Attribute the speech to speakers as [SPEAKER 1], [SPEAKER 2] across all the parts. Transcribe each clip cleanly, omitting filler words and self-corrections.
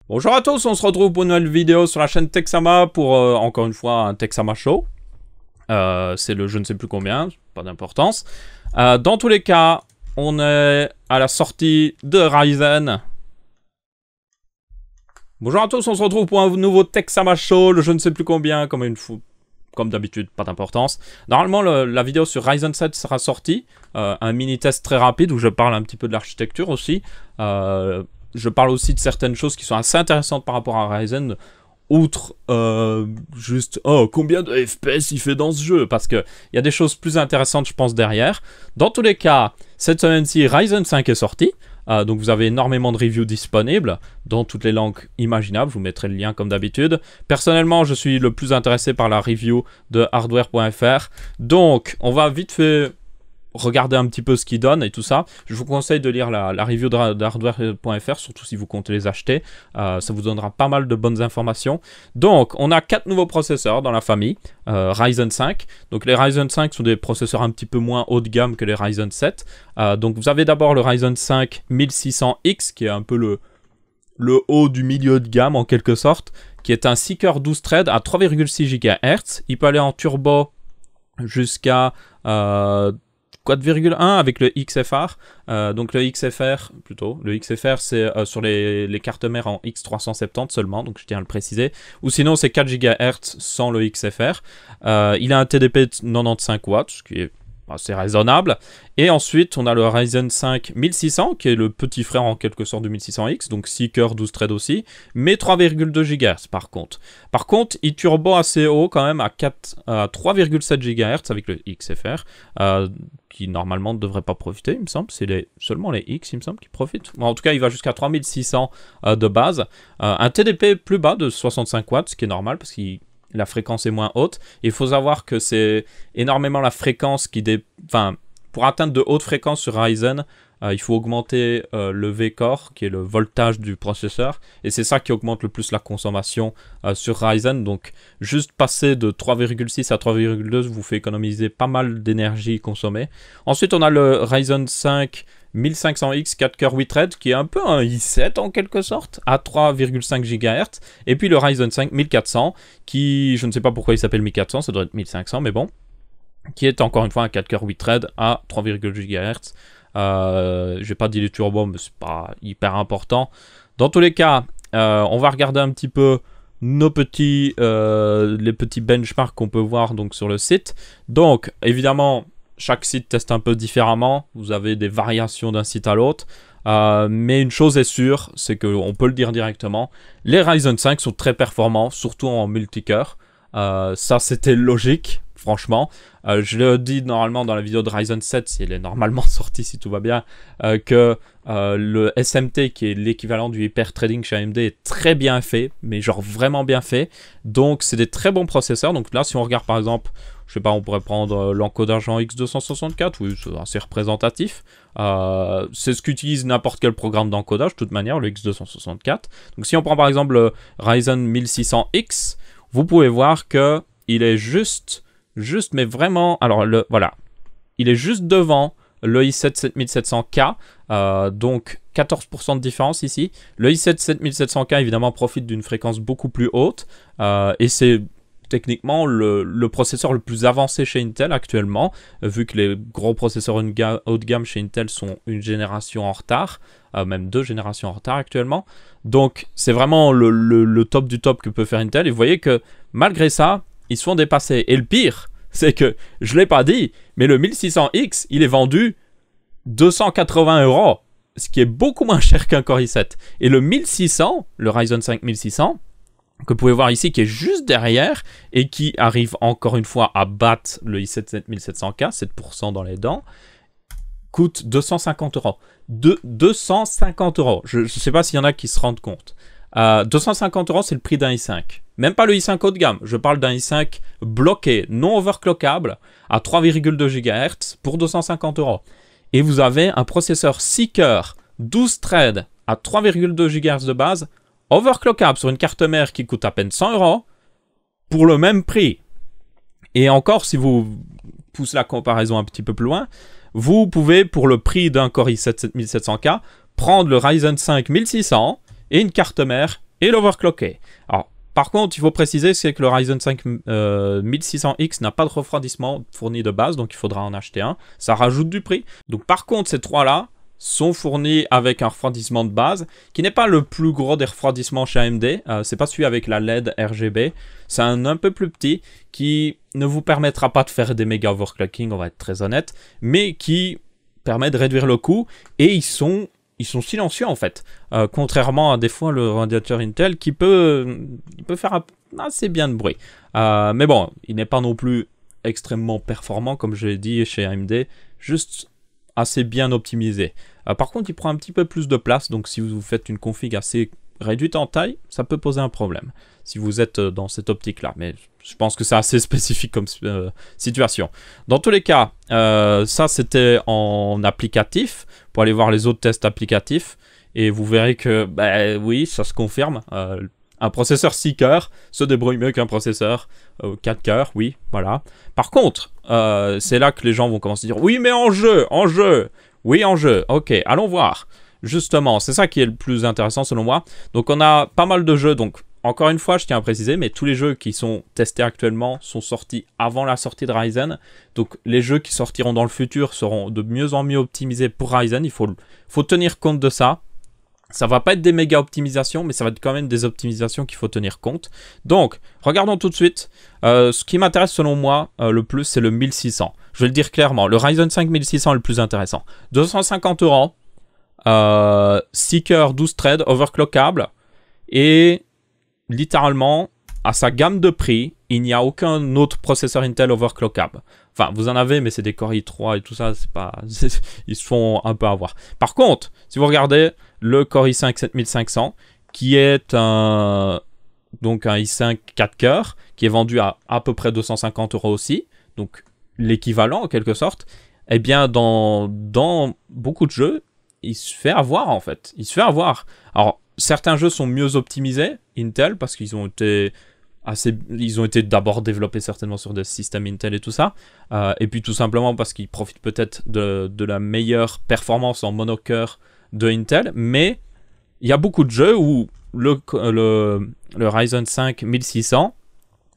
[SPEAKER 1] Bonjour à tous, on se retrouve pour une nouvelle vidéo sur la chaîne Texama pour encore une fois un Texama Show. C'est le je ne sais plus combien, pas d'importance. Dans tous les cas, on est à la sortie de Ryzen. Bonjour à tous, on se retrouve pour un nouveau Texama Show, le je ne sais plus combien, comme d'habitude, pas d'importance. Normalement, la vidéo sur Ryzen 7 sera sortie. Un mini-test très rapide où je parle un petit peu de l'architecture aussi. Je parle aussi de certaines choses qui sont assez intéressantes par rapport à Ryzen, outre juste combien de FPS il fait dans ce jeu, parce qu'il y a des choses plus intéressantes, je pense, derrière. Dans tous les cas, cette semaine-ci, Ryzen 5 est sorti. Donc vous avez énormément de reviews disponibles dans toutes les langues imaginables. Je vous mettrai le lien comme d'habitude. Personnellement, je suis le plus intéressé par la review de hardware.fr. Donc, on va vite fait regarder un petit peu ce qu'il donne et tout ça. Je vous conseille de lire la review de hardware.fr, surtout si vous comptez les acheter. Ça vous donnera pas mal de bonnes informations. Donc, on a 4 nouveaux processeurs dans la famille Ryzen 5. Donc, les Ryzen 5 sont des processeurs un petit peu moins haut de gamme que les Ryzen 7. Donc, vous avez d'abord le Ryzen 5 1600X, qui est un peu le haut du milieu de gamme en quelque sorte, qui est un 6 cœurs 12 threads à 3,6 GHz. Il peut aller en turbo jusqu'à 4,1 avec le XFR. Donc le XFR c'est sur les cartes mères en X370 seulement, donc je tiens à le préciser. Ou sinon c'est 4 GHz sans le XFR. Il a un TDP de 95 watts, ce qui est assez raisonnable. Et ensuite, on a le Ryzen 5 1600, qui est le petit frère en quelque sorte du 1600X, donc 6 cœurs 12 threads aussi, mais 3,2 GHz par contre. Par contre, il turbo assez haut quand même à 3,7 GHz avec le XFR, qui normalement ne devrait pas profiter, il me semble. C'est seulement les X, il me semble, qui profitent. Bon, en tout cas, il va jusqu'à 3600 de base. Un TDP plus bas de 65 watts, ce qui est normal, parce qu'il la fréquence est moins haute. Il faut savoir que c'est énormément la fréquence qui pour atteindre de hautes fréquences sur Ryzen, il faut augmenter le V-core, qui est le voltage du processeur, et c'est ça qui augmente le plus la consommation sur Ryzen. Donc juste passer de 3,6 à 3,2 vous fait économiser pas mal d'énergie consommée. Ensuite, on a le Ryzen 5 1500X 4 cœurs 8 threads, qui est un peu un i7 en quelque sorte, à 3,5 GHz. Et puis le Ryzen 5 1400, qui, je ne sais pas pourquoi il s'appelle 1400, ça doit être 1500, mais bon, qui est encore une fois un 4 cœurs 8 threads à 3,2 GHz. Je n'ai pas dit les turbos, mais c'est pas hyper important. Dans tous les cas, on va regarder un petit peu les petits benchmarks qu'on peut voir donc sur le site. Donc, évidemment, chaque site teste un peu différemment. Vous avez des variations d'un site à l'autre. Mais une chose est sûre, c'est qu'on peut le dire directement. Les Ryzen 5 sont très performants, surtout en multicœur. Ça, c'était logique, franchement. Je le dis normalement dans la vidéo de Ryzen 7, si elle est normalement sortie, si tout va bien, que le SMT, qui est l'équivalent du Hyper Threading chez AMD, est très bien fait, mais genre vraiment bien fait. Donc, c'est des très bons processeurs. Donc là, si on regarde par exemple, je sais pas, on pourrait prendre l'encodage en X264, oui, c'est assez représentatif. C'est ce qu'utilise n'importe quel programme d'encodage, de toute manière, le X264. Donc si on prend par exemple le Ryzen 1600X, vous pouvez voir que il est juste, mais vraiment, alors voilà, il est juste devant le i7 7700K, donc 14% de différence ici. Le i7 7700K évidemment profite d'une fréquence beaucoup plus haute, et c'est techniquement le processeur le plus avancé chez Intel actuellement, vu que les gros processeurs haut de gamme chez Intel sont une génération en retard, même 2 générations en retard actuellement. Donc c'est vraiment le top du top que peut faire Intel. Et vous voyez que malgré ça, ils se font dépasser. Et le pire, c'est que, je ne l'ai pas dit, mais le 1600X, il est vendu 280 €, ce qui est beaucoup moins cher qu'un Core i7. Et le 1600, le Ryzen 5 1600, que vous pouvez voir ici, qui est juste derrière et qui arrive encore une fois à battre le i7 7700K, 7% dans les dents, coûte 250 €. 250 €. Je ne sais pas s'il y en a qui se rendent compte. 250 €, c'est le prix d'un i5. Même pas le i5 haut de gamme. Je parle d'un i5 bloqué, non overclockable, à 3,2 GHz pour 250 €. Et vous avez un processeur 6 cœurs, 12 threads à 3,2 GHz de base, overclockable sur une carte mère qui coûte à peine 100 € pour le même prix. Et encore, si vous poussez la comparaison un petit peu plus loin, vous pouvez, pour le prix d'un Core i7 7700K, prendre le Ryzen 5 1600 et une carte mère et l'overclocker. Alors, par contre, il faut préciser c'est que le Ryzen 5 1600X n'a pas de refroidissement fourni de base, donc il faudra en acheter un. Ça rajoute du prix. Donc par contre, ces trois-là sont fournis avec un refroidissement de base, qui n'est pas le plus gros des refroidissements chez AMD. C'est pas celui avec la LED RGB. C'est un peu plus petit, qui ne vous permettra pas de faire des méga overclocking, on va être très honnête, mais qui permet de réduire le coût, et ils sont silencieux en fait, contrairement à des fois le radiateur Intel qui peut faire assez bien de bruit. Mais bon, il n'est pas non plus extrêmement performant comme je l'ai dit chez AMD, juste assez bien optimisé. Par contre, il prend un petit peu plus de place, donc si vous faites une config assez réduite en taille, ça peut poser un problème si vous êtes dans cette optique-là. Mais je pense que c'est assez spécifique comme situation. Dans tous les cas, ça c'était en applicatif, pour aller voir les autres tests applicatifs, et vous verrez que, oui, ça se confirme. Un processeur 6 cœurs se débrouille mieux qu'un processeur 4 cœurs, oui, voilà. Par contre, c'est là que les gens vont commencer à dire « Oui, mais en jeu, oui, en jeu, ok, allons voir. » Justement, c'est ça qui est le plus intéressant selon moi. Donc on a pas mal de jeux, donc encore une fois, je tiens à préciser, mais tous les jeux qui sont testés actuellement sont sortis avant la sortie de Ryzen. Donc les jeux qui sortiront dans le futur seront de mieux en mieux optimisés pour Ryzen. Il faut tenir compte de ça. Ça va pas être des méga optimisations, mais ça va être quand même des optimisations qu'il faut tenir compte. Donc, regardons tout de suite. Ce qui m'intéresse selon moi le plus, c'est le 1600. Je vais le dire clairement, le Ryzen 5 1600 est le plus intéressant. 250 €, 6 cœurs, 12 threads, overclockable, et littéralement, à sa gamme de prix, il n'y a aucun autre processeur Intel overclockable. Enfin, vous en avez, mais c'est des Core i3 et tout ça, c'est pas... ils se font un peu avoir. Par contre, si vous regardez le Core i5 7500, qui est donc un i5 4 cœurs, qui est vendu à peu près 250 € aussi, donc l'équivalent en quelque sorte, eh bien, dans beaucoup de jeux, il se fait avoir en fait. Il se fait avoir. Alors, certains jeux sont mieux optimisés, Intel, parce qu'ils ont été d'abord développés certainement sur des systèmes Intel et tout ça, et puis tout simplement parce qu'ils profitent peut-être de la meilleure performance en monocœur de Intel, mais il y a beaucoup de jeux où le Ryzen 5 1600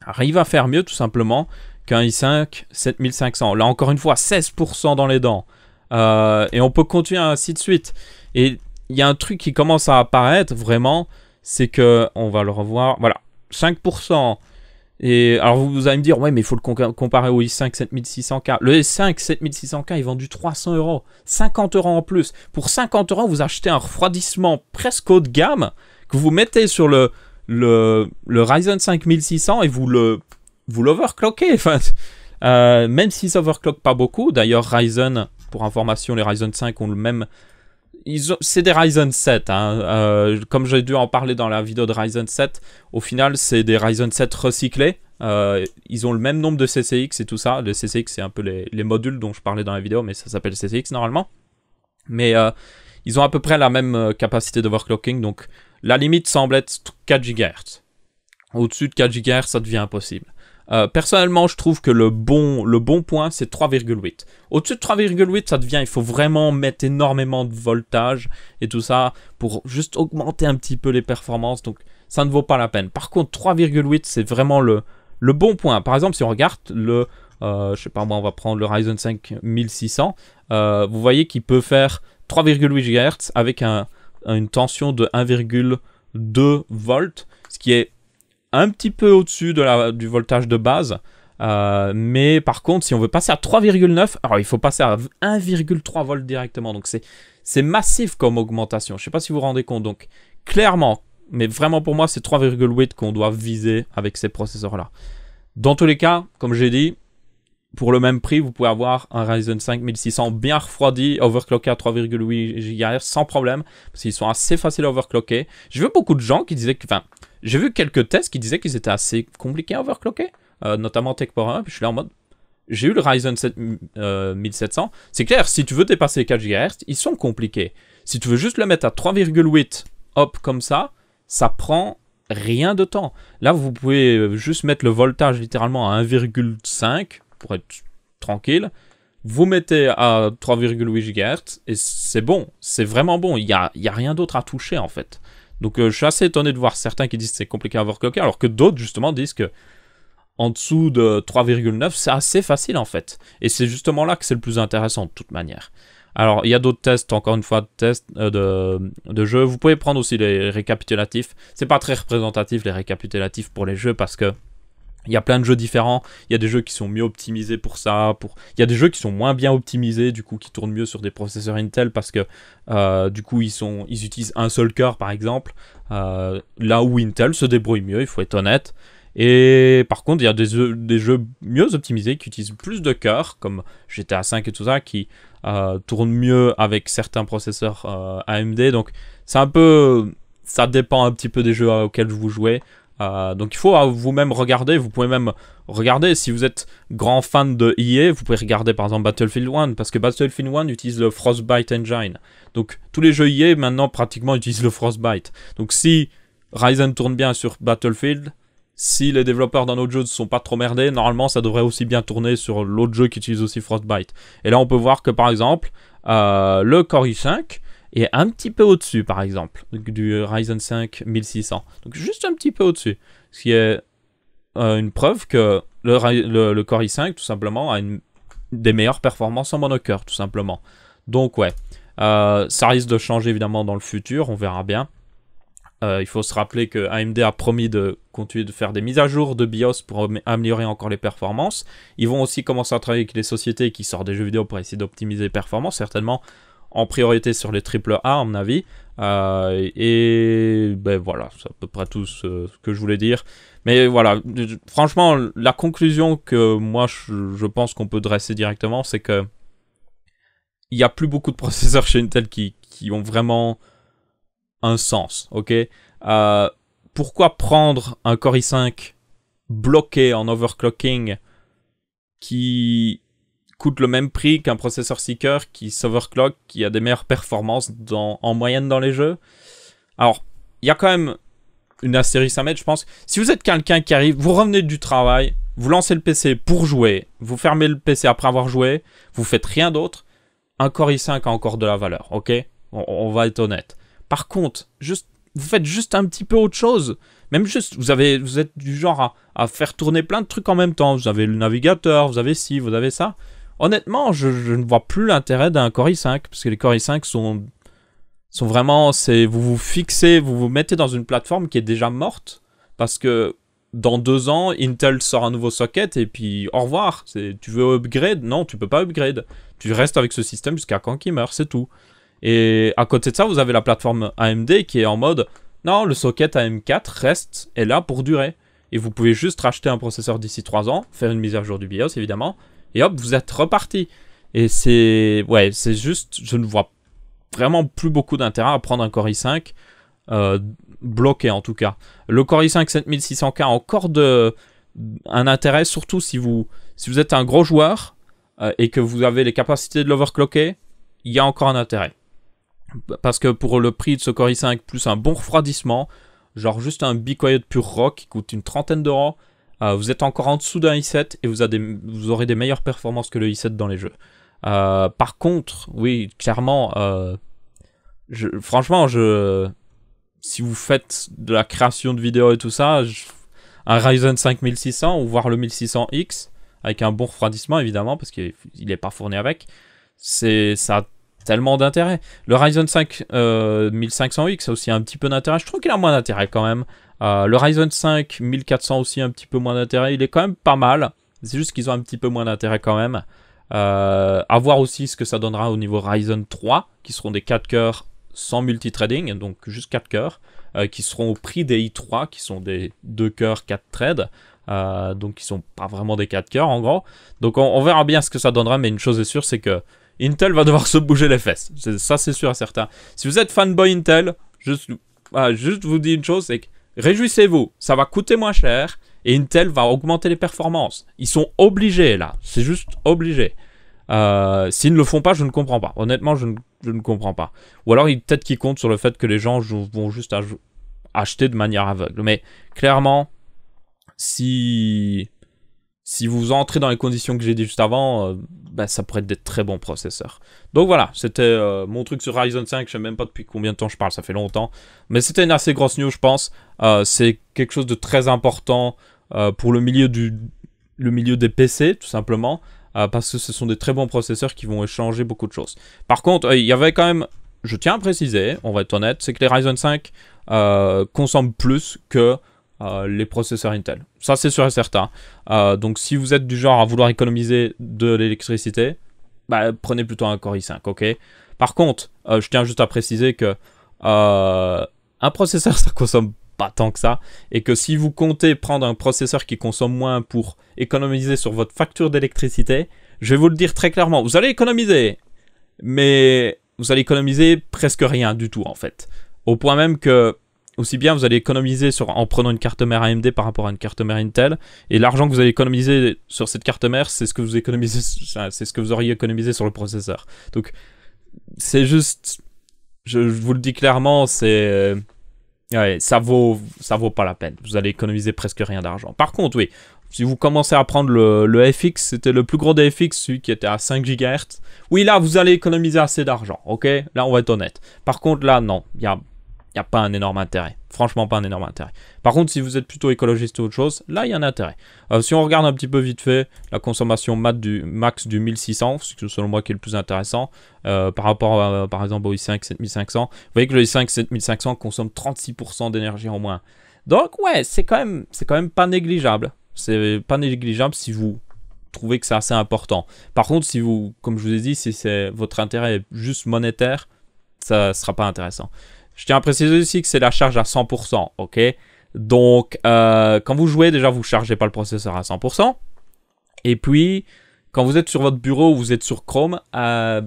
[SPEAKER 1] arrive à faire mieux tout simplement qu'un i5 7500. Là encore une fois, 16% dans les dents, et on peut continuer ainsi de suite. Et il y a un truc qui commence à apparaître vraiment, c'est que, on va le revoir, voilà, 5%. Et alors vous allez me dire, ouais, mais il faut le comparer au i5 7600K. Le i5 7600K est vendu 300 €, 50 € en plus. Pour 50 €, vous achetez un refroidissement presque haut de gamme que vous mettez sur le Ryzen 5 1600 et vous l'overclockez. Enfin, même s'il s'overclock pas beaucoup. D'ailleurs, Ryzen, pour information, les Ryzen 5 ont le même... C'est des Ryzen 7, hein. Comme j'ai dû en parler dans la vidéo de Ryzen 7, au final c'est des Ryzen 7 recyclés, ils ont le même nombre de CCX et tout ça. Le CCX c'est un peu les modules dont je parlais dans la vidéo, mais ça s'appelle CCX normalement. Mais ils ont à peu près la même capacité d'overclocking, donc la limite semble être 4 GHz. Au-dessus de 4 GHz ça devient impossible. Personnellement, je trouve que le bon point, c'est 3,8. Au-dessus de 3,8, ça devient, il faut vraiment mettre énormément de voltage et tout ça pour juste augmenter un petit peu les performances. Donc, ça ne vaut pas la peine. Par contre, 3,8, c'est vraiment le bon point. Par exemple, si on regarde je sais pas moi, on va prendre le Ryzen 5 1600. Vous voyez qu'il peut faire 3,8 GHz avec une tension de 1,2 volts, ce qui est un petit peu au-dessus du voltage de base, mais par contre si on veut passer à 3,9, alors il faut passer à 1,3 volts directement, donc c'est massif comme augmentation. Je ne sais pas si vous vous rendez compte, donc clairement, mais vraiment pour moi c'est 3,8 qu'on doit viser avec ces processeurs là. Dans tous les cas, comme j'ai dit, pour le même prix vous pouvez avoir un Ryzen 5 1600 bien refroidi, overclocké à 3,8 GHz sans problème, parce qu'ils sont assez faciles à overclocker. J'ai vu beaucoup de gens qui disaient que, enfin, j'ai vu quelques tests qui disaient qu'ils étaient assez compliqués à overclocker, notamment Tech41, puis je suis là en mode, j'ai eu le Ryzen 7 1700, c'est clair, si tu veux dépasser les 4 GHz, ils sont compliqués. Si tu veux juste le mettre à 3,8, hop, comme ça prend rien de temps. Là, vous pouvez juste mettre le voltage littéralement à 1,5 pour être tranquille. Vous mettez à 3,8 GHz et c'est bon, c'est vraiment bon, il y a rien d'autre à toucher en fait. Donc je suis assez étonné de voir certains qui disent que c'est compliqué à overclocker, alors que d'autres justement disent que en dessous de 3,9 c'est assez facile en fait. Et c'est justement là que c'est le plus intéressant de toute manière. Alors il y a d'autres tests, encore une fois, tests de jeux. Vous pouvez prendre aussi les récapitulatifs. C'est pas très représentatif les récapitulatifs pour les jeux parce que il y a plein de jeux différents, il y a des jeux qui sont mieux optimisés pour ça, il y a des jeux qui sont moins bien optimisés, du coup qui tournent mieux sur des processeurs Intel parce que du coup ils utilisent un seul cœur par exemple, là où Intel se débrouille mieux, il faut être honnête. Et par contre il y a des jeux mieux optimisés qui utilisent plus de cœurs, comme GTA V et tout ça, qui tournent mieux avec certains processeurs AMD, donc c'est un peu... ça dépend un petit peu des jeux auxquels vous jouez. Donc il faut vous-même regarder, vous pouvez même regarder, si vous êtes grand fan de EA, vous pouvez regarder par exemple Battlefield 1, parce que Battlefield 1 utilise le Frostbite Engine. Donc tous les jeux EA maintenant pratiquement utilisent le Frostbite. Donc si Ryzen tourne bien sur Battlefield, si les développeurs d'un autre jeu ne sont pas trop merdés, normalement ça devrait aussi bien tourner sur l'autre jeu qui utilise aussi Frostbite. Et là on peut voir que par exemple, le Core i5, et un petit peu au-dessus, par exemple, du Ryzen 5 1600. Donc juste un petit peu au-dessus. Ce qui est une preuve que le Core i5, tout simplement, a des meilleures performances en monocœur, tout simplement. Donc ouais, ça risque de changer évidemment dans le futur, on verra bien. Il faut se rappeler que AMD a promis de continuer de faire des mises à jour de BIOS pour améliorer encore les performances. Ils vont aussi commencer à travailler avec les sociétés qui sortent des jeux vidéo pour essayer d'optimiser les performances, certainement en priorité sur les AAA à mon avis, et ben voilà, c'est à peu près tout ce que je voulais dire. Mais voilà, franchement, la conclusion que moi je pense qu'on peut dresser directement, c'est que il n'y a plus beaucoup de processeurs chez Intel qui ont vraiment un sens, ok. Pourquoi prendre un Core i5 bloqué en overclocking qui coûte le même prix qu'un processeur Seeker qui s'overclock, qui a des meilleures performances en moyenne dans les jeux? Alors, il y a quand même une astérisque à mettre, je pense. Si vous êtes quelqu'un qui arrive, vous revenez du travail, vous lancez le PC pour jouer, vous fermez le PC après avoir joué, vous faites rien d'autre, un Core i5 a encore de la valeur, ok? On va être honnête. Par contre, vous faites juste un petit peu autre chose. Même juste, vous êtes du genre à faire tourner plein de trucs en même temps. Vous avez le navigateur, vous avez ci, vous avez ça. Honnêtement, je ne vois plus l'intérêt d'un Core i5, parce que les Core i5 sont vraiment... vous vous fixez, vous vous mettez dans une plateforme qui est déjà morte, parce que dans 2 ans, Intel sort un nouveau socket, et puis au revoir. Tu veux upgrade? Non, tu peux pas upgrade. Tu restes avec ce système jusqu'à quand qu'il meurt, c'est tout. Et à côté de ça, vous avez la plateforme AMD qui est en mode... non, le socket AM4 est là pour durer. Et vous pouvez juste racheter un processeur d'ici 3 ans, faire une mise à jour du BIOS, évidemment, et hop, vous êtes reparti. Et c'est juste, je ne vois vraiment plus beaucoup d'intérêt à prendre un Core i5 bloqué en tout cas. Le Core i5 7600K a encore un intérêt, surtout si vous êtes un gros joueur et que vous avez les capacités de l'overclocker, il y a encore un intérêt. Parce que pour le prix de ce Core i5 plus un bon refroidissement, genre juste un Be Quiet Pure Rock qui coûte une 30aine d'euros, vous êtes encore en dessous d'un i7 et vous aurez des meilleures performances que le i7 dans les jeux. Par contre, oui, clairement, franchement, si vous faites de la création de vidéos et tout ça, un Ryzen 5 1600 ou voire le 1600X, avec un bon refroidissement évidemment, parce qu'il n'est pas fourni avec, ça a tellement d'intérêt. Le Ryzen 5 1500X a aussi un petit peu d'intérêt. Je trouve qu'il a moins d'intérêt quand même. Le Ryzen 5 1400 aussi un petit peu moins d'intérêt. Il est quand même pas mal. C'est juste qu'ils ont un petit peu moins d'intérêt quand même. À voir aussi ce que ça donnera au niveau Ryzen 3, qui seront des 4 cœurs sans multithreading, donc juste 4 cœurs, qui seront au prix des i3, qui sont des 2 cœurs 4 threads. Donc qui sont pas vraiment des 4 cœurs en gros. Donc on verra bien ce que ça donnera, mais une chose est sûre, c'est que Intel va devoir se bouger les fesses. Ça, c'est sûr et certain. Si vous êtes fanboy Intel, juste vous dis une chose, c'est que réjouissez-vous. Ça va coûter moins cher et Intel va augmenter les performances. Ils sont obligés, là. C'est juste obligé. S'ils ne le font pas, je ne comprends pas. Honnêtement, je ne comprends pas. Ou alors, peut-être qu'ils comptent sur le fait que les gens vont juste acheter de manière aveugle. Mais clairement, si si vous entrez dans les conditions que j'ai dit juste avant, bah, ça pourrait être des très bons processeurs. Donc voilà, c'était mon truc sur Ryzen 5. Je sais même pas depuis combien de temps je parle, ça fait longtemps. Mais c'était une assez grosse news, je pense. C'est quelque chose de très important pour le milieu des PC, tout simplement. Parce que ce sont des très bons processeurs qui vont échanger beaucoup de choses. Par contre, il y avait quand même, je tiens à préciser, on va être honnête, c'est que les Ryzen 5 consomment plus que les processeurs Intel. Ça, c'est sûr et certain. Donc, si vous êtes du genre à vouloir économiser de l'électricité, bah, prenez plutôt un Core i5, ok? Par contre, je tiens juste à préciser que un processeur, ça consomme pas tant que ça, et que si vous comptez prendre un processeur qui consomme moins pour économiser sur votre facture d'électricité, je vais vous le dire très clairement, vous allez économiser, mais vous allez économiser presque rien du tout en fait. Au point même que, aussi bien vous allez économiser en prenant une carte mère AMD par rapport à une carte mère Intel, et l'argent que vous allez économiser sur cette carte mère, c'est ce que vous économisez, c'est ce que vous auriez économisé sur le processeur. Donc c'est juste, je vous le dis clairement, c'est ouais, ça vaut pas la peine. Vous allez économiser presque rien d'argent. Par contre, oui, si vous commencez à prendre le FX, c'était le plus gros des FX, celui qui était à 5 GHz. Oui, là, vous allez économiser assez d'argent, ok? Là, on va être honnête. Par contre, là, non, il n'y a pas un énorme intérêt. Franchement, pas un énorme intérêt. Par contre, si vous êtes plutôt écologiste ou autre chose, là, il y a un intérêt. Si on regarde un petit peu vite fait, la consommation max du 1600, c'est selon moi qui est le plus intéressant, par rapport, par exemple, au i5 7500. Vous voyez que le i5 7500 consomme 36% d'énergie en moins. Donc, ouais, c'est quand même pas négligeable. C'est pas négligeable si vous trouvez que c'est assez important. Par contre, si vous, comme je vous ai dit, si votre intérêt est juste monétaire, ça sera pas intéressant. Je tiens à préciser aussi que c'est la charge à 100%, ok? Donc, quand vous jouez, déjà, vous ne chargez pas le processeur à 100%. Et puis, quand vous êtes sur votre bureau ou vous êtes sur Chrome, bah,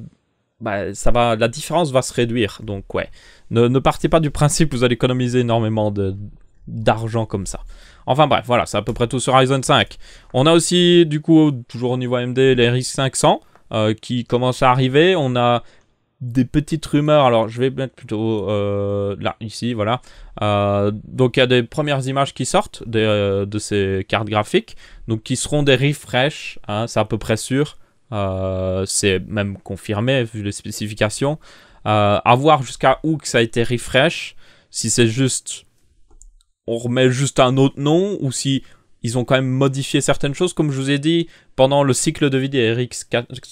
[SPEAKER 1] la différence va se réduire. Donc, ouais, ne partez pas du principe que vous allez économiser énormément d'argent comme ça. Enfin bref, voilà, c'est à peu près tout sur Ryzen 5. On a aussi, du coup, toujours au niveau AMD, les RX 500 qui commencent à arriver. On a des petites rumeurs, alors je vais mettre plutôt là, ici, voilà. Donc il y a des premières images qui sortent de ces cartes graphiques, donc qui seront des refresh, hein, c'est à peu près sûr. C'est même confirmé vu les spécifications. À voir jusqu'à où que ça a été refresh, si c'est juste, on remet juste un autre nom, ou si ils ont quand même modifié certaines choses. Comme je vous ai dit, pendant le cycle de vie des RX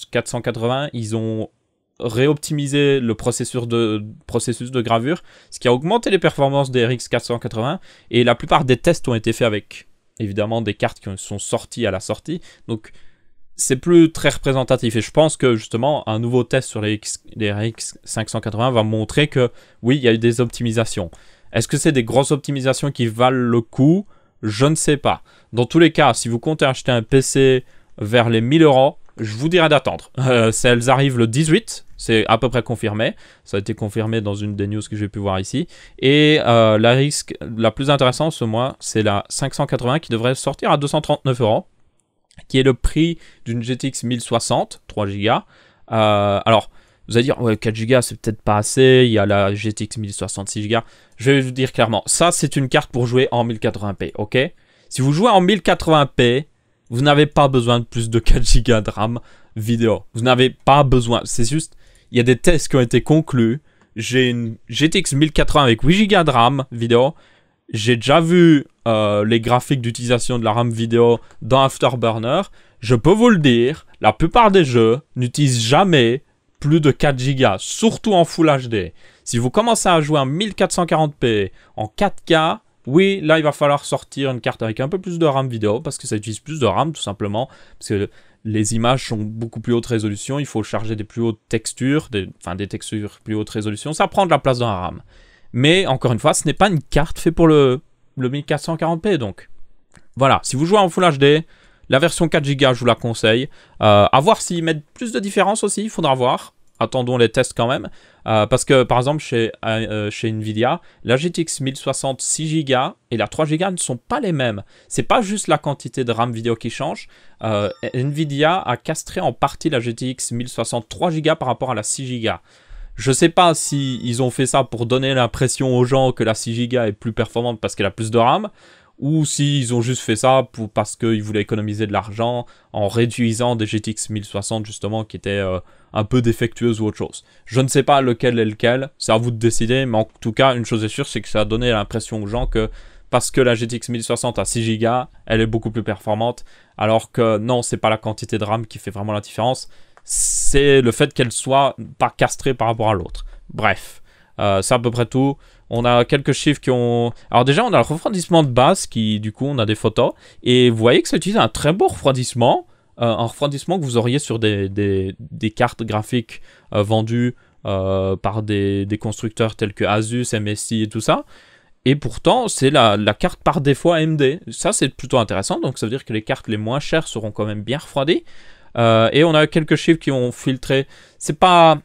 [SPEAKER 1] 480, ils ont réoptimiser le processus de gravure, ce qui a augmenté les performances des RX 480, et la plupart des tests ont été faits avec, évidemment, des cartes qui sont sorties à la sortie, donc c'est plus très représentatif, et je pense que, justement, un nouveau test sur les RX 580 va montrer que, oui, il y a eu des optimisations. Est-ce que c'est des grosses optimisations qui valent le coup? Je ne sais pas. Dans tous les cas, si vous comptez acheter un PC vers les 1000 €, je vous dirais d'attendre. Elles arrivent le 18, c'est à peu près confirmé. Ça a été confirmé dans une des news que j'ai pu voir ici. Et la risque la plus intéressante ce mois, c'est la 580 qui devrait sortir à 239 €, qui est le prix d'une GTX 1060, 3 Go. Alors, vous allez dire, ouais, 4 Go, c'est peut-être pas assez. Il y a la GTX 1066 Go. Je vais vous dire clairement, ça, c'est une carte pour jouer en 1080p, ok? Si vous jouez en 1080p, vous n'avez pas besoin de plus de 4 Go de RAM vidéo. Vous n'avez pas besoin. C'est juste, il y a des tests qui ont été conclus. J'ai une GTX 1080 avec 8 Go de RAM vidéo. J'ai déjà vu les graphiques d'utilisation de la RAM vidéo dans Afterburner. Je peux vous le dire, la plupart des jeux n'utilisent jamais plus de 4 Go, surtout en Full HD. Si vous commencez à jouer en 1440p, en 4K, oui, là, il va falloir sortir une carte avec un peu plus de RAM vidéo, parce que ça utilise plus de RAM, tout simplement, parce que les images sont beaucoup plus haute résolution, il faut charger des plus hautes textures, des textures plus haute résolution, ça prend de la place dans la RAM. Mais, encore une fois, ce n'est pas une carte faite pour le 1440p, donc. Voilà, si vous jouez en Full HD, la version 4 Go, je vous la conseille. À voir s'ils mettent plus de différence aussi, il faudra voir. Attendons les tests quand même. Parce que, par exemple, chez Nvidia, la GTX 1060 6 Go et la 3 Go ne sont pas les mêmes. C'est pas juste la quantité de RAM vidéo qui change. Nvidia a castré en partie la GTX 1060 3 Go par rapport à la 6 Go. Je sais pas si ils ont fait ça pour donner l'impression aux gens que la 6 Go est plus performante parce qu'elle a plus de RAM, ou s'ils ont juste fait ça parce qu'ils voulaient économiser de l'argent en réduisant des GTX 1060 justement qui étaient un peu défectueuses ou autre chose. Je ne sais pas lequel est lequel, c'est à vous de décider, mais en tout cas, une chose est sûre, c'est que ça a donné l'impression aux gens que parce que la GTX 1060 a 6 Go, elle est beaucoup plus performante, alors que non, c'est pas la quantité de RAM qui fait vraiment la différence, c'est le fait qu'elle soit pas castrée par rapport à l'autre. Bref, c'est à peu près tout. On a quelques chiffres qui ont... Alors déjà, on a le refroidissement de base, qui du coup, on a des photos, et vous voyez que ça utilise un très beau refroidissement, un refroidissement que vous auriez sur des cartes graphiques vendues par des constructeurs tels que Asus, MSI et tout ça. Et pourtant, c'est la carte par défaut AMD. Ça, c'est plutôt intéressant. Donc, ça veut dire que les cartes les moins chères seront quand même bien refroidies. Et on a quelques chiffres qui ont filtré. C'est pas...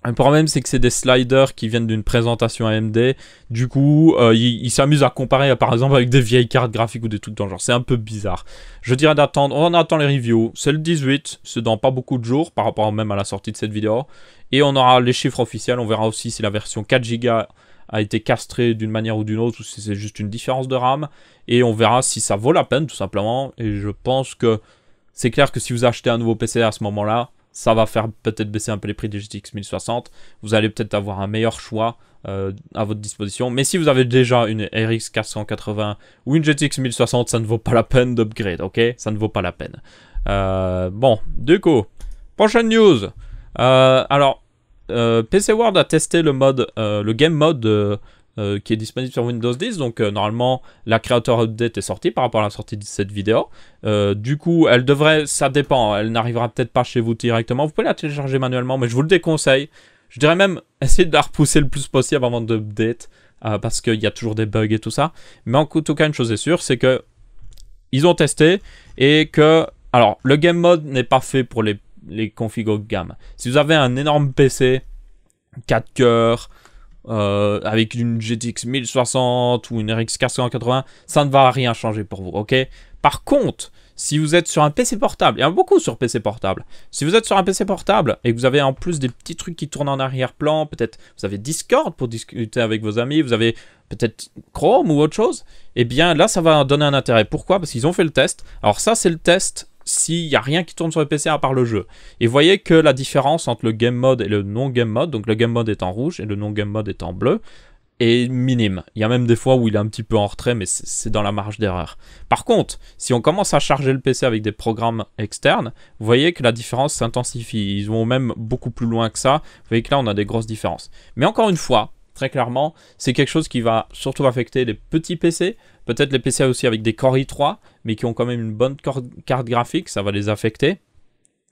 [SPEAKER 1] Le problème, c'est que c'est des sliders qui viennent d'une présentation AMD. Du coup, ils s'amusent à comparer, par exemple, avec des vieilles cartes graphiques ou des trucs dans le genre. C'est un peu bizarre. Je dirais d'attendre. On attend les reviews. C'est le 18. C'est dans pas beaucoup de jours par rapport même à la sortie de cette vidéo. Et on aura les chiffres officiels. On verra aussi si la version 4 Go a été castrée d'une manière ou d'une autre ou si c'est juste une différence de RAM. Et on verra si ça vaut la peine, tout simplement. Et je pense que c'est clair que si vous achetez un nouveau PC à ce moment-là, ça va faire peut-être baisser un peu les prix des GTX 1060. Vous allez peut-être avoir un meilleur choix à votre disposition. Mais si vous avez déjà une RX 480 ou une GTX 1060, ça ne vaut pas la peine d'upgrade, ok? Ça ne vaut pas la peine. Bon, du coup, prochaine news. Alors, PC World a testé le mode, le game mode qui est disponible sur Windows 10. Donc, normalement, la Creator Update est sortie par rapport à la sortie de cette vidéo. Du coup, elle devrait, ça dépend, elle n'arrivera peut-être pas chez vous directement. Vous pouvez la télécharger manuellement, mais je vous le déconseille. Je dirais même, essayez de la repousser le plus possible avant d'update, parce qu'il y a toujours des bugs et tout ça. Mais en tout cas, une chose est sûre, c'est que ils ont testé et que, alors, le game mode n'est pas fait pour les configs haut de gamme. Si vous avez un énorme PC, 4 cœurs, avec une GTX 1060 ou une RX 480, ça ne va rien changer pour vous, ok? Par contre, si vous êtes sur un PC portable, il y en a beaucoup sur PC portable, si vous êtes sur un PC portable et que vous avez en plus des petits trucs qui tournent en arrière-plan, peut-être vous avez Discord pour discuter avec vos amis, vous avez peut-être Chrome ou autre chose, eh bien là ça va donner un intérêt. Pourquoi? Parce qu'ils ont fait le test. Alors ça c'est le test s'il n'y a rien qui tourne sur le PC à part le jeu. Et vous voyez que la différence entre le game mode et le non-game mode, donc le game mode est en rouge et le non-game mode est en bleu, est minime. Il y a même des fois où il est un petit peu en retrait, mais c'est dans la marge d'erreur. Par contre, si on commence à charger le PC avec des programmes externes, vous voyez que la différence s'intensifie. Ils vont même beaucoup plus loin que ça. Vous voyez que là, on a des grosses différences. Mais encore une fois, très clairement, c'est quelque chose qui va surtout affecter les petits PC, peut-être les PC aussi avec des Core i3, mais qui ont quand même une bonne carte graphique, ça va les affecter.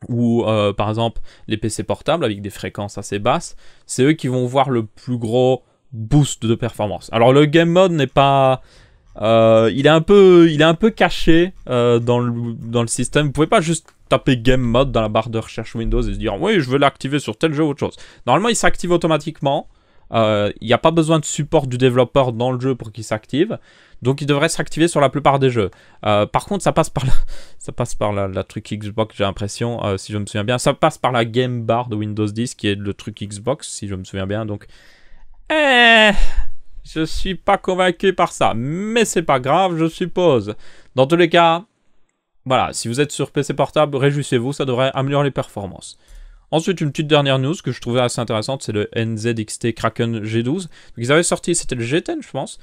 [SPEAKER 1] Ou par exemple, les PC portables avec des fréquences assez basses, c'est eux qui vont voir le plus gros boost de performance. Alors le game mode n'est pas... il est un peu caché dans le système. Vous pouvez pas juste taper game mode dans la barre de recherche Windows et se dire oui je veux l'activer sur tel jeu ou autre chose. Normalement il s'active automatiquement. Il n'y a pas besoin de support du développeur dans le jeu pour qu'il s'active. Donc il devrait s'activer sur la plupart des jeux. Par contre ça passe par la truc Xbox, j'ai l'impression, si je me souviens bien. Ça passe par la game bar de Windows 10 qui est le truc Xbox si je me souviens bien. Donc je suis pas convaincu par ça, mais c'est pas grave, je suppose. Dans tous les cas, voilà, si vous êtes sur PC portable, réjouissez-vous, ça devrait améliorer les performances. Ensuite, une petite dernière news que je trouvais assez intéressante, c'est le NZXT Kraken G12. Donc, ils avaient sorti, c'était le G10, je pense,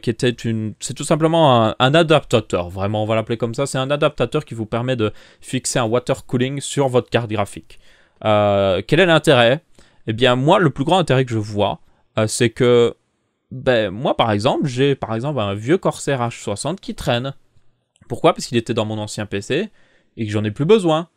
[SPEAKER 1] qui était c'est tout simplement un adaptateur, vraiment, on va l'appeler comme ça. C'est un adaptateur qui vous permet de fixer un water cooling sur votre carte graphique. Quel est l'intérêt? Eh bien, moi, le plus grand intérêt que je vois, c'est que, moi, par exemple, j'ai un vieux Corsair H60 qui traîne. Pourquoi? Parce qu'il était dans mon ancien PC et que j'en ai plus besoin.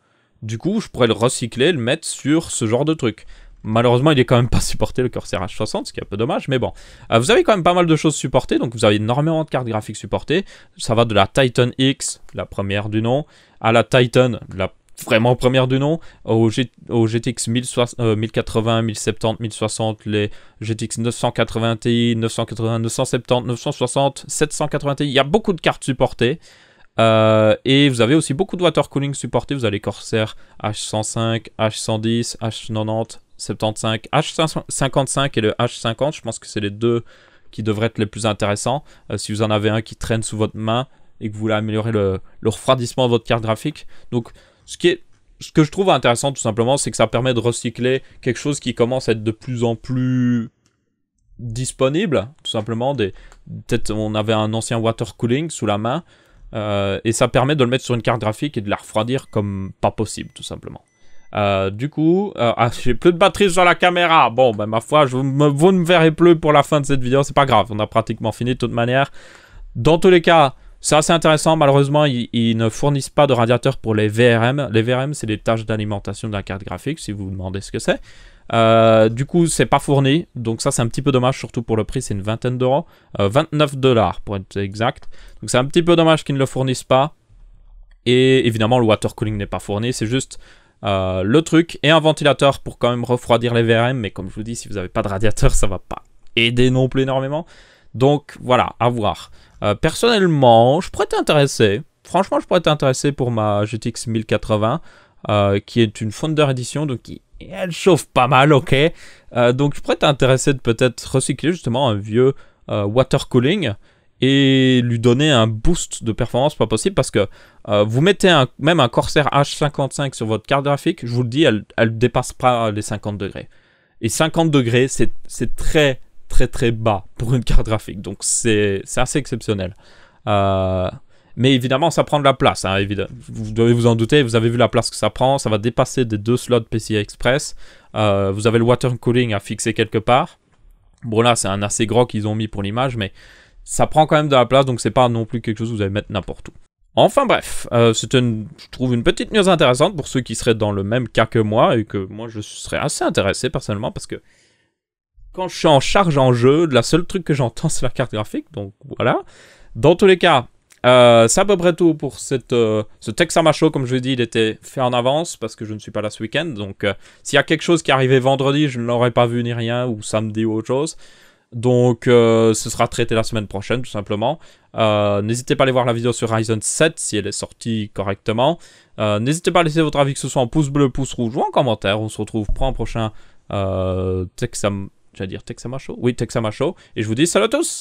[SPEAKER 1] Du coup, je pourrais le recycler, le mettre sur ce genre de truc. Malheureusement, il est quand même pas supporté, le Corsair H60, ce qui est un peu dommage, mais bon. Vous avez quand même pas mal de choses supportées, donc vous avez énormément de cartes graphiques supportées. Ça va de la Titan X, la première du nom, à la Titan, la vraiment première du nom, au GTX 1080, 1070, 1060, les GTX 980 Ti, 980, 970, 960, 780 Ti. Il y a beaucoup de cartes supportées. Et vous avez aussi beaucoup de water cooling supportés. Vous avez Corsair H105, H110, H90, 75, H55 et le H50. Je pense que c'est les deux qui devraient être les plus intéressants. Si vous en avez un qui traîne sous votre main et que vous voulez améliorer le refroidissement de votre carte graphique. Donc, ce que je trouve intéressant tout simplement, c'est que ça permet de recycler quelque chose qui commence à être de plus en plus disponible, tout simplement. Peut-être on avait un ancien water cooling sous la main, et ça permet de le mettre sur une carte graphique et de la refroidir comme pas possible, tout simplement. Du coup, j'ai plus de batterie sur la caméra. Bon, ben ma foi, vous ne me verrez plus pour la fin de cette vidéo, c'est pas grave, on a pratiquement fini de toute manière. Dans tous les cas, c'est assez intéressant. Malheureusement, ils ne fournissent pas de radiateur pour les VRM. Les VRM, c'est les tâches d'alimentation de la carte graphique, si vous vous demandez ce que c'est. Du coup, c'est pas fourni. Donc ça, c'est un petit peu dommage, surtout pour le prix, c'est une vingtaine d'euros. 29 $ pour être exact. Donc c'est un petit peu dommage qu'ils ne le fournissent pas. Et évidemment, le water cooling n'est pas fourni. C'est juste le truc et un ventilateur pour quand même refroidir les VRM. Mais comme je vous dis, si vous n'avez pas de radiateur, ça va pas aider non plus énormément. Donc voilà, à voir. Personnellement, je pourrais être intéressé. Franchement, je pourrais être intéressé pour ma GTX 1080, qui est une Founder Edition, donc elle chauffe pas mal, ok. Donc je pourrais être intéressé de peut-être recycler justement un vieux water cooling et lui donner un boost de performance pas possible, parce que vous mettez même un Corsair H55 sur votre carte graphique, je vous le dis, elle dépasse pas les 50 degrés. Et 50 degrés, c'est très très bas pour une carte graphique, donc c'est assez exceptionnel. Mais évidemment, ça prend de la place, hein, vous devez vous en douter, vous avez vu la place que ça prend, ça va dépasser des 2 slots PCI Express. Vous avez le water cooling à fixer quelque part. Bon là, c'est un assez gros qu'ils ont mis pour l'image, mais ça prend quand même de la place, donc c'est pas non plus quelque chose que vous allez mettre n'importe où. Enfin bref, c'est je trouve une petite news intéressante pour ceux qui seraient dans le même cas que moi, et que moi je serais assez intéressé personnellement, parce que quand je suis en charge en jeu, la seule truc que j'entends, c'est la carte graphique. Donc voilà. Dans tous les cas, c'est à peu près tout pour ce Texama Show. Comme je l'ai dit, il était fait en avance parce que je ne suis pas là ce week-end. Donc s'il y a quelque chose qui arrivait vendredi, je ne l'aurais pas vu ni rien, ou samedi ou autre chose. Donc ce sera traité la semaine prochaine, tout simplement. N'hésitez pas à aller voir la vidéo sur Ryzen 7 si elle est sortie correctement. N'hésitez pas à laisser votre avis, que ce soit en pouce bleu, pouce rouge ou en commentaire. On se retrouve pour un prochain Texama Show. Oui, Texama Show. Et je vous dis salut à tous!